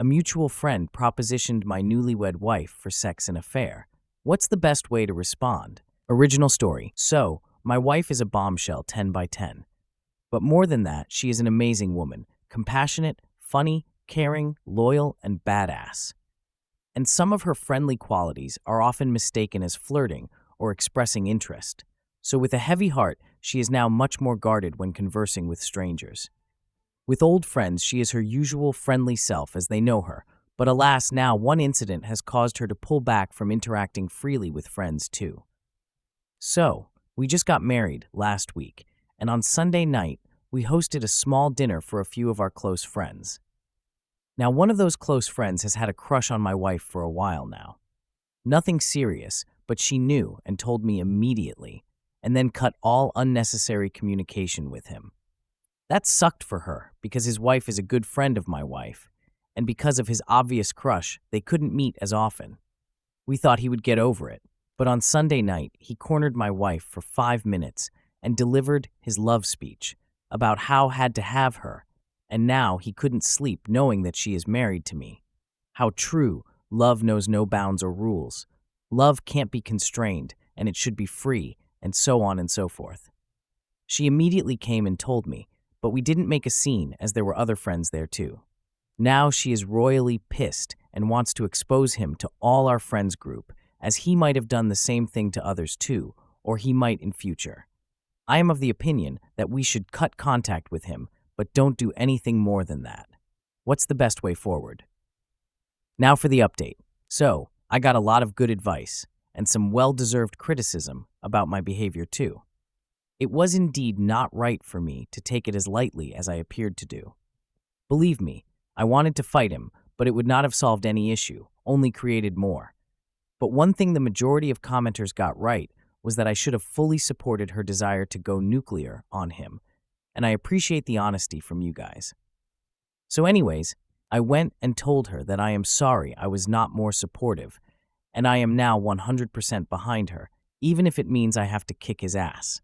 A mutual friend propositioned my newlywed wife for sex and affair. What's the best way to respond? Original story. So, my wife is a bombshell 10 by 10. But more than that, she is an amazing woman, compassionate, funny, caring, loyal, and badass. And some of her friendly qualities are often mistaken as flirting or expressing interest. So with a heavy heart, she is now much more guarded when conversing with strangers. With old friends, she is her usual friendly self as they know her, but alas, now one incident has caused her to pull back from interacting freely with friends too. So, we just got married last week, and on Sunday night, we hosted a small dinner for a few of our close friends. Now, one of those close friends has had a crush on my wife for a while now. Nothing serious, but she knew and told me immediately, and then cut all unnecessary communication with him. That sucked for her because his wife is a good friend of my wife, and because of his obvious crush, they couldn't meet as often. We thought he would get over it, but on Sunday night, he cornered my wife for 5 minutes and delivered his love speech about how had to have her, and now he couldn't sleep knowing that she is married to me. How true, love knows no bounds or rules. Love can't be constrained, and it should be free, and so on and so forth. She immediately came and told me, but we didn't make a scene as there were other friends there too. Now she is royally pissed and wants to expose him to all our friends group, as he might have done the same thing to others too, or he might in future. I am of the opinion that we should cut contact with him, but don't do anything more than that. What's the best way forward? Now for the update. So, I got a lot of good advice, and some well-deserved criticism about my behavior too. It was indeed not right for me to take it as lightly as I appeared to do. Believe me, I wanted to fight him, but it would not have solved any issue, only created more. But one thing the majority of commenters got right was that I should have fully supported her desire to go nuclear on him, and I appreciate the honesty from you guys. So anyways, I went and told her that I am sorry I was not more supportive, and I am now 100% behind her, even if it means I have to kick his ass.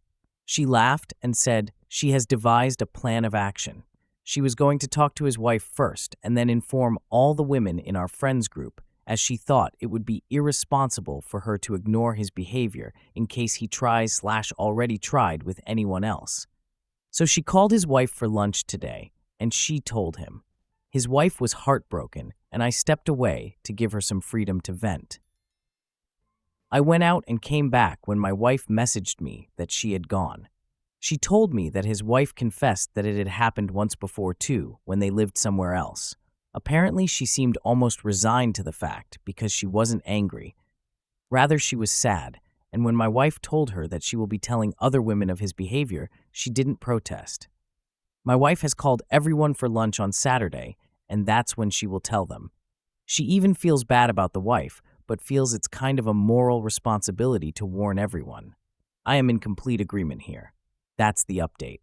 She laughed and said she has devised a plan of action. She was going to talk to his wife first and then inform all the women in our friends group, as she thought it would be irresponsible for her to ignore his behavior in case he tries/already tried with anyone else. So she called his wife for lunch today, and she told him. His wife was heartbroken, and I stepped away to give her some freedom to vent. I went out and came back when my wife messaged me that she had gone. She told me that his wife confessed that it had happened once before too, when they lived somewhere else. Apparently, she seemed almost resigned to the fact because she wasn't angry. Rather, she was sad, and when my wife told her that she will be telling other women of his behavior, she didn't protest. My wife has called everyone for lunch on Saturday, and that's when she will tell them. She even feels bad about the wife, but feels it's kind of a moral responsibility to warn everyone. I am in complete agreement here. That's the update.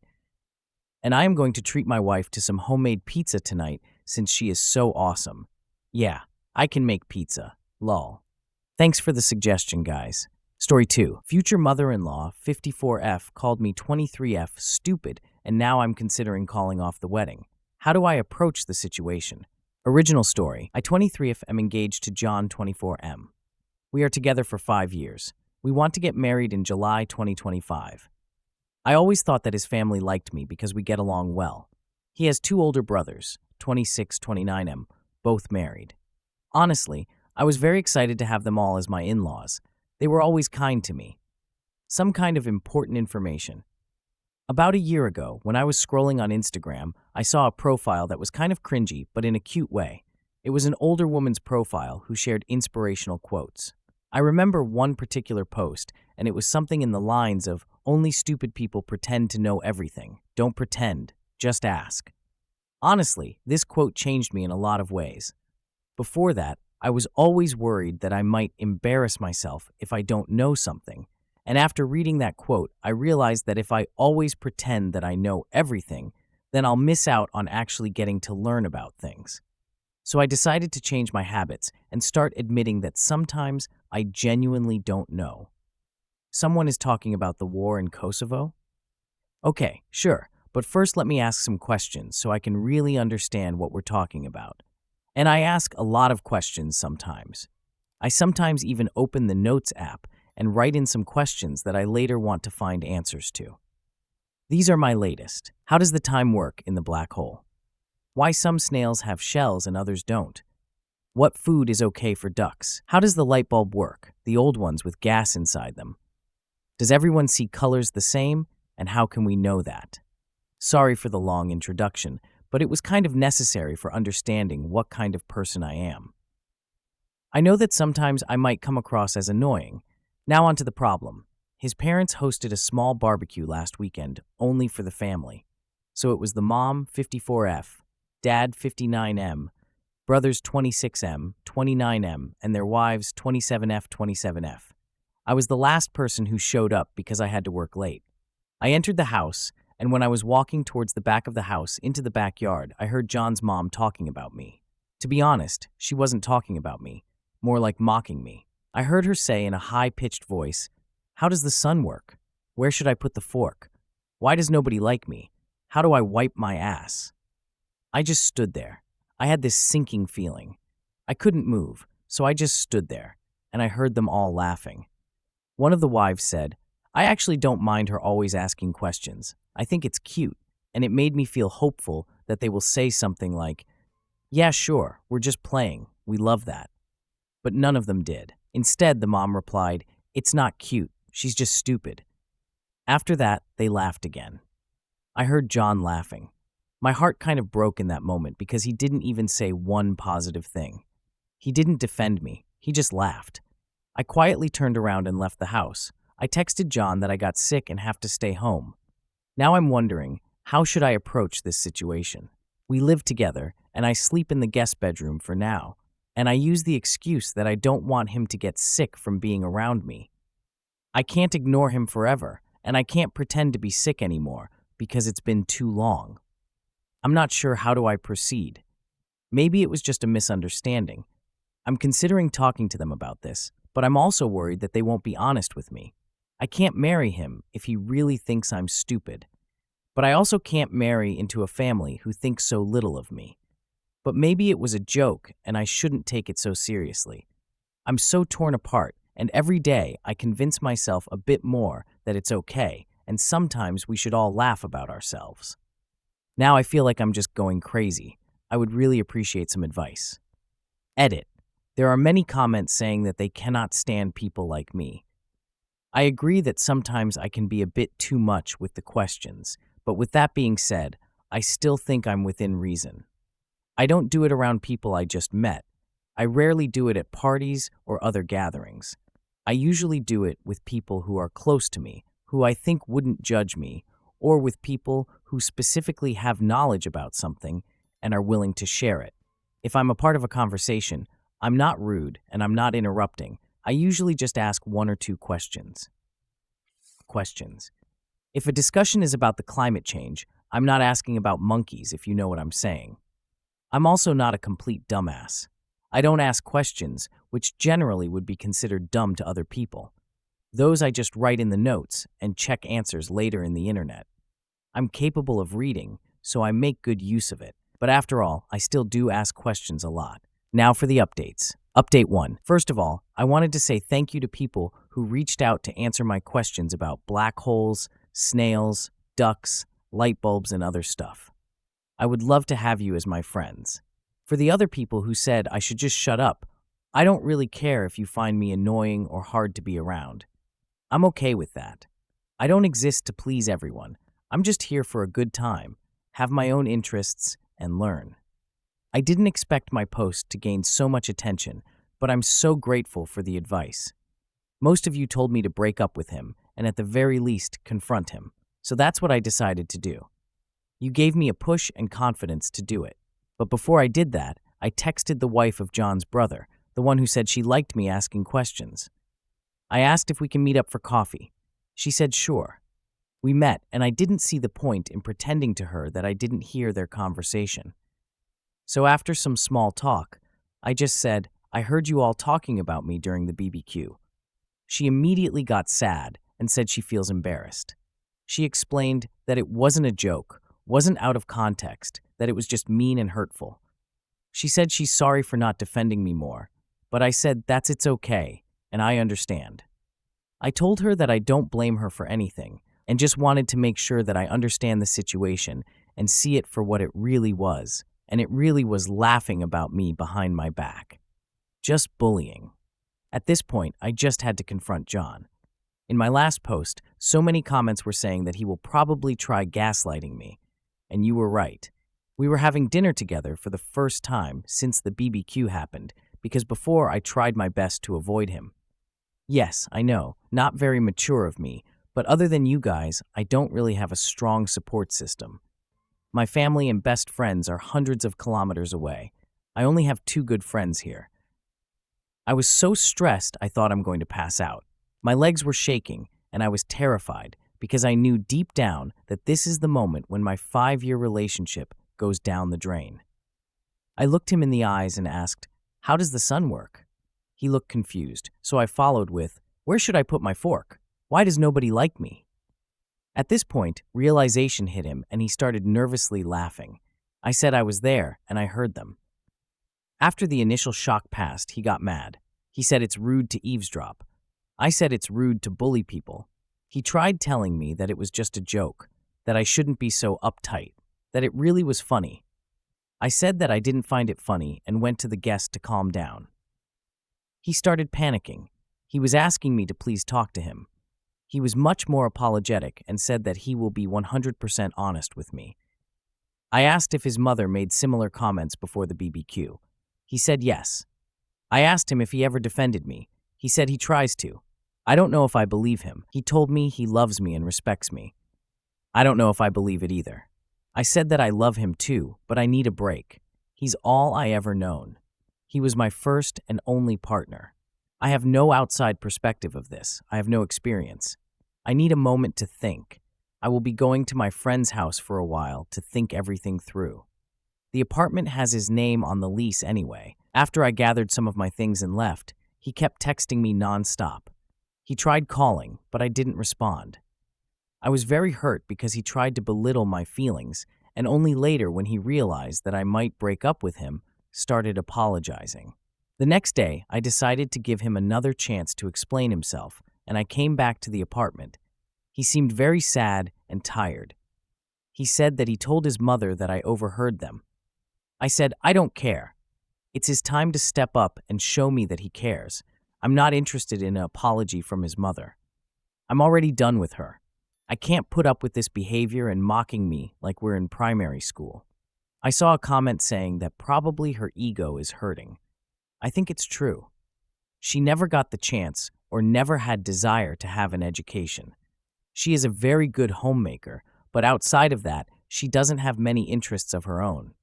And I am going to treat my wife to some homemade pizza tonight since she is so awesome. Yeah, I can make pizza. Lol. Thanks for the suggestion, guys. Story 2. Future mother-in-law, 54F, called me 23F stupid, and now I'm considering calling off the wedding. How do I approach the situation? Original story. I, 23F, am engaged to John, 24M. We are together for 5 years. We want to get married in July 2025. I always thought that his family liked me because we get along well. He has 2 older brothers, 26, 29M, both married. Honestly, I was very excited to have them all as my in-laws. They were always kind to me. Some kind of important information. About a year ago, when I was scrolling on Instagram, I saw a profile that was kind of cringy, but in a cute way. It was an older woman's profile who shared inspirational quotes. I remember one particular post, and it was something in the lines of, "Only stupid people pretend to know everything. Don't pretend, just ask." Honestly, this quote changed me in a lot of ways. Before that, I was always worried that I might embarrass myself if I don't know something. And after reading that quote, I realized that if I always pretend that I know everything, then I'll miss out on actually getting to learn about things. So I decided to change my habits and start admitting that sometimes I genuinely don't know. Someone is talking about the war in Kosovo? Okay, sure, but first let me ask some questions so I can really understand what we're talking about. And I ask a lot of questions sometimes. I sometimes even open the Notes app and write in some questions that I later want to find answers to. These are my latest. How does the time work in the black hole? Why some snails have shells and others don't? What food is okay for ducks? How does the light bulb work, the old ones with gas inside them? Does everyone see colors the same, and how can we know that? Sorry for the long introduction, but it was kind of necessary for understanding what kind of person I am. I know that sometimes I might come across as annoying. Now on to the problem. His parents hosted a small barbecue last weekend, only for the family. So it was the mom, 54F, dad, 59M, brothers 26M, 29M, and their wives 27F, 27F. I was the last person who showed up because I had to work late. I entered the house, and when I was walking towards the back of the house into the backyard, I heard John's mom talking about me. To be honest, she wasn't talking about me, more like mocking me. I heard her say in a high-pitched voice, "How does the sun work? Where should I put the fork? Why does nobody like me? How do I wipe my ass?" I just stood there. I had this sinking feeling. I couldn't move, so I just stood there, and I heard them all laughing. One of the wives said, "I actually don't mind her always asking questions. I think it's cute, and it made me feel hopeful that they will say something like, 'Yeah, sure, we're just playing. We love that.'" But none of them did. Instead, the mom replied, "It's not cute. She's just stupid." After that, they laughed again. I heard John laughing. My heart kind of broke in that moment because he didn't even say one positive thing. He didn't defend me. He just laughed. I quietly turned around and left the house. I texted John that I got sick and have to stay home. Now I'm wondering, how should I approach this situation? We live together, and I sleep in the guest bedroom for now, and I use the excuse that I don't want him to get sick from being around me. I can't ignore him forever, and I can't pretend to be sick anymore because it's been too long. I'm not sure how do I proceed. Maybe it was just a misunderstanding. I'm considering talking to them about this, but I'm also worried that they won't be honest with me. I can't marry him if he really thinks I'm stupid. But I also can't marry into a family who thinks so little of me. But maybe it was a joke and I shouldn't take it so seriously. I'm so torn apart, and every day I convince myself a bit more that it's okay, and sometimes we should all laugh about ourselves. Now I feel like I'm just going crazy. I would really appreciate some advice. Edit. There are many comments saying that they cannot stand people like me. I agree that sometimes I can be a bit too much with the questions, but with that being said, I still think I'm within reason. I don't do it around people I just met. I rarely do it at parties or other gatherings. I usually do it with people who are close to me, who I think wouldn't judge me, or with people who specifically have knowledge about something and are willing to share it. If I'm a part of a conversation, I'm not rude and I'm not interrupting. I usually just ask one or two questions. If a discussion is about the climate change, I'm not asking about monkeys, if you know what I'm saying. I'm also not a complete dumbass. I don't ask questions, which generally would be considered dumb to other people. Those I just write in the notes and check answers later in the internet. I'm capable of reading, so I make good use of it. But after all, I still do ask questions a lot. Now for the updates. Update 1. First of all, I wanted to say thank you to people who reached out to answer my questions about black holes, snails, ducks, light bulbs, and other stuff. I would love to have you as my friends. For the other people who said I should just shut up, I don't really care if you find me annoying or hard to be around. I'm okay with that. I don't exist to please everyone. I'm just here for a good time, have my own interests, and learn. I didn't expect my post to gain so much attention, but I'm so grateful for the advice. Most of you told me to break up with him, and at the very least, confront him. So that's what I decided to do. You gave me a push and confidence to do it. But before I did that, I texted the wife of John's brother, the one who said she liked me asking questions. I asked if we can meet up for coffee. She said sure. We met, and I didn't see the point in pretending to her that I didn't hear their conversation. So after some small talk, I just said, "I heard you all talking about me during the BBQ." She immediately got sad and said she feels embarrassed. She explained that it wasn't a joke, wasn't out of context, that it was just mean and hurtful. She said she's sorry for not defending me more, but I said it's okay, and I understand. I told her that I don't blame her for anything, and just wanted to make sure that I understand the situation and see it for what it really was, and it really was laughing about me behind my back. Just bullying. At this point, I just had to confront John. In my last post, so many comments were saying that he will probably try gaslighting me. And you were right. We were having dinner together for the first time since the BBQ happened, because before I tried my best to avoid him. Yes, I know, not very mature of me, but other than you guys, I don't really have a strong support system. My family and best friends are hundreds of kilometers away. I only have 2 good friends here. I was so stressed I thought I'm going to pass out. My legs were shaking, and I was terrified because I knew deep down that this is the moment when my 5-year relationship goes down the drain. I looked him in the eyes and asked, "How does the sun work?" He looked confused, so I followed with, "Where should I put my fork? Why does nobody like me?" At this point, realization hit him and he started nervously laughing. I said I was there and I heard them. After the initial shock passed, he got mad. He said it's rude to eavesdrop. I said it's rude to bully people. He tried telling me that it was just a joke, that I shouldn't be so uptight, that it really was funny. I said that I didn't find it funny and went to the guest to calm down. He started panicking. He was asking me to please talk to him. He was much more apologetic and said that he will be 100% honest with me. I asked if his mother made similar comments before the BBQ. He said yes. I asked him if he ever defended me. He said he tries to. I don't know if I believe him. He told me he loves me and respects me. I don't know if I believe it either. I said that I love him too, but I need a break. He's all I ever known. He was my first and only partner. I have no outside perspective of this. I have no experience. I need a moment to think. I will be going to my friend's house for a while to think everything through. The apartment has his name on the lease anyway. After I gathered some of my things and left, he kept texting me nonstop. He tried calling, but I didn't respond. I was very hurt because he tried to belittle my feelings, and only later, when he realized that I might break up with him, started apologizing. The next day, I decided to give him another chance to explain himself, and I came back to the apartment. He seemed very sad and tired. He said that he told his mother that I overheard them. I said, I don't care. It's his time to step up and show me that he cares. I'm not interested in an apology from his mother. I'm already done with her. I can't put up with this behavior and mocking me like we're in primary school. I saw a comment saying that probably her ego is hurting. I think it's true. She never got the chance or never had desire to have an education. She is a very good homemaker, but outside of that, she doesn't have many interests of her own.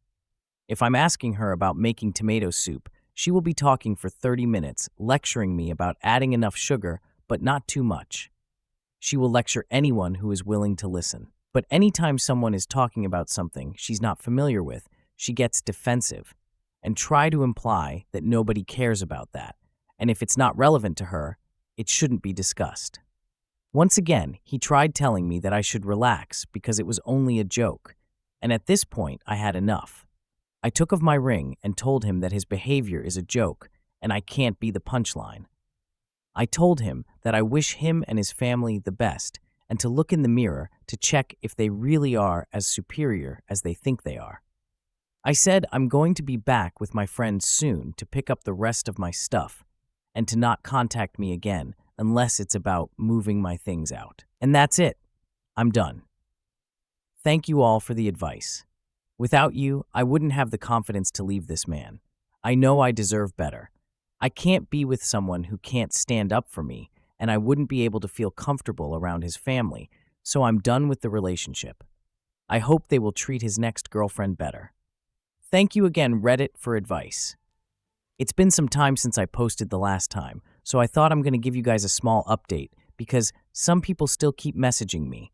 If I'm asking her about making tomato soup, she will be talking for 30 minutes, lecturing me about adding enough sugar, but not too much. She will lecture anyone who is willing to listen. But anytime someone is talking about something she's not familiar with, she gets defensive and try to imply that nobody cares about that, and if it's not relevant to her, it shouldn't be discussed. Once again, he tried telling me that I should relax because it was only a joke, and at this point I had enough. I took off my ring and told him that his behavior is a joke and I can't be the punchline. I told him that I wish him and his family the best and to look in the mirror to check if they really are as superior as they think they are. I said I'm going to be back with my friends soon to pick up the rest of my stuff and to not contact me again unless it's about moving my things out. And that's it. I'm done. Thank you all for the advice. Without you, I wouldn't have the confidence to leave this man. I know I deserve better. I can't be with someone who can't stand up for me, and I wouldn't be able to feel comfortable around his family, so I'm done with the relationship. I hope they will treat his next girlfriend better. Thank you again, Reddit, for advice. It's been some time since I posted the last time, so I thought I'm going to give you guys a small update because some people still keep messaging me.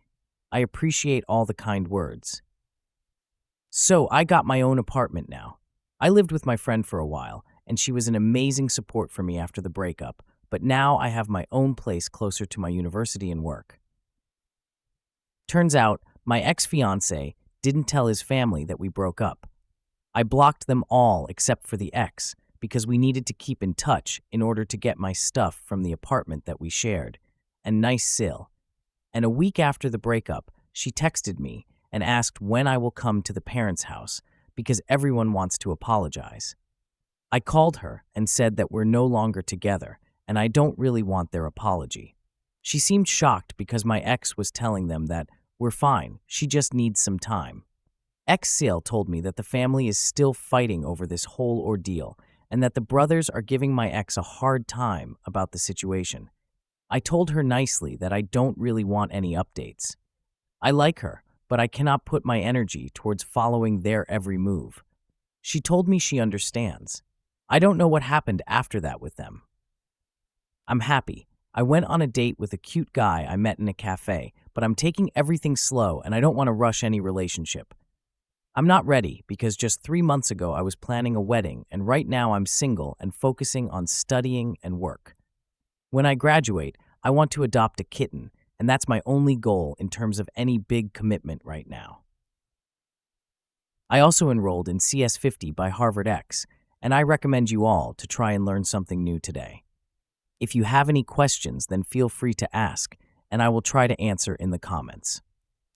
I appreciate all the kind words. So I got my own apartment now. I lived with my friend for a while, and she was an amazing support for me after the breakup, but now I have my own place closer to my university and work. Turns out, my ex-fiancé didn't tell his family that we broke up. I blocked them all except for the ex because we needed to keep in touch in order to get my stuff from the apartment that we shared. And nice Sil. And a week after the breakup, she texted me and asked when I will come to the parents' house because everyone wants to apologize. I called her and said that we're no longer together and I don't really want their apology. She seemed shocked because my ex was telling them that we're fine, she just needs some time. Ex-Seal told me that the family is still fighting over this whole ordeal and that the brothers are giving my ex a hard time about the situation. I told her nicely that I don't really want any updates. I like her, but I cannot put my energy towards following their every move. She told me she understands. I don't know what happened after that with them. I'm happy. I went on a date with a cute guy I met in a cafe, but I'm taking everything slow and I don't want to rush any relationship. I'm not ready because just 3 months ago I was planning a wedding and right now I'm single and focusing on studying and work. When I graduate, I want to adopt a kitten, and that's my only goal in terms of any big commitment right now. I also enrolled in CS50 by Harvard X, and I recommend you all to try and learn something new today. If you have any questions, then feel free to ask, and I will try to answer in the comments.